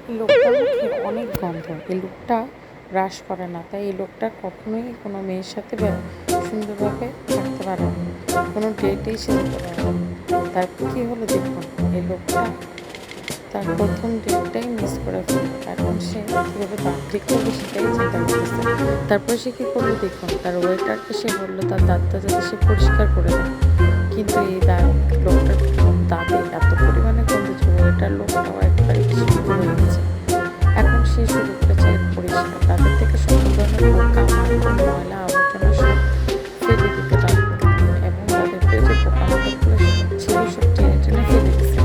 এই লোকটার মুখে অনেক গন্ধ, এই লোকটা ব্রাশ করে না, তাই এই লোকটা কখনোই কোনো মেয়ের সাথে সুন্দরভাবে থাকতে পারে না, কোনো ডেটেই সে যেতে পারে না। তারপর কী হলো দেখুন, এই লোকটা তার প্রথম ডেটটাই মিস করে ফেললো। এখন সে কীভাবে দাঁত ঠিক করবে সেটাই চিন্তা করতেছে। তারপরে সে কী করলো দেখুন, তার ওয়েটারকে সে বললো তার দাঁতটা যাতে সে পরিষ্কার করে দেয়, কিন্তু এই লোকটার দাঁতে এত পরিমাণে গন্ধ ছিল, ওয়েটার লোকটাও একবারে বিস্মিত হয়ে গেছে। এখন সে শুরু করেছে পরিষ্কার, তাদের থেকে সকল ধরনের পোকা মাকড় ময়লা আবর্জনা সব ফেলে দিতে লাগলো, এবং তাদের যে পোকামাকড়গুলো ছিল সব টেনে টেনে ফেলে দিচ্ছে।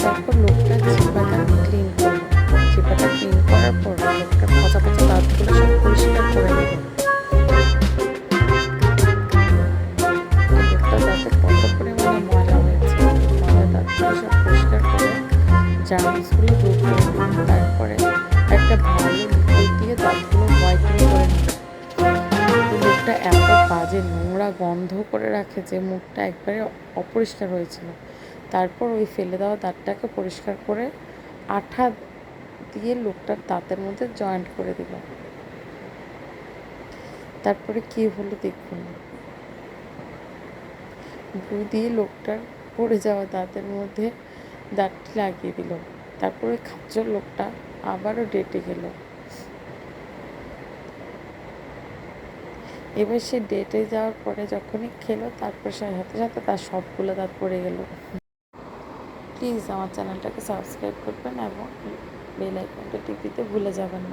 তারপর লোকটা চিপাটা ক্লিন করলো, চিপাটা ক্লিন করার পর লোকটার পচা পচা দাঁতগুলো সব পরিষ্কার করে দিল। লোকটার দাঁতে কত পরিমাণে ময়লা হয়েছে, ময়লা দাঁতগুলো সব পরিষ্কার করে জার্মসগুলো দূর করে দিল। তারপরে একটা ভালো লিকুইড দিয়ে দাঁতগুলো হোয়াইটেনিং করে নিল। লোকটা এত বাজে নোংরা গন্ধ করে রাখে যে মুখটা একবারে অপরিষ্কার হয়েছিল। তারপর ওই ফেলে দেওয়া দাঁতটাকে পরিষ্কার করে আঠা দিয়ে লোকটার দাঁতের মধ্যে জয়েন্ট করে দিল। তারপরে কি হলো দেখুন, গ্লু দিয়ে লোকটার পড়ে যাওয়া দাঁতের মধ্যে দাঁতটি লাগিয়ে দিল। তারপরে খাচ্চর লোকটা আবারও ডেটে গেল। এবার সে ডেটে যাওয়ার পরে যখনই খেলো, তারপর সাথে সাথে তার সবগুলো দাঁত পড়ে গেল। প্লিজ আমার চ্যানেলটাকে সাবস্ক্রাইব করবেন এবং বেল আইকনটা টিপ দিতে ভুলে যাবেন না।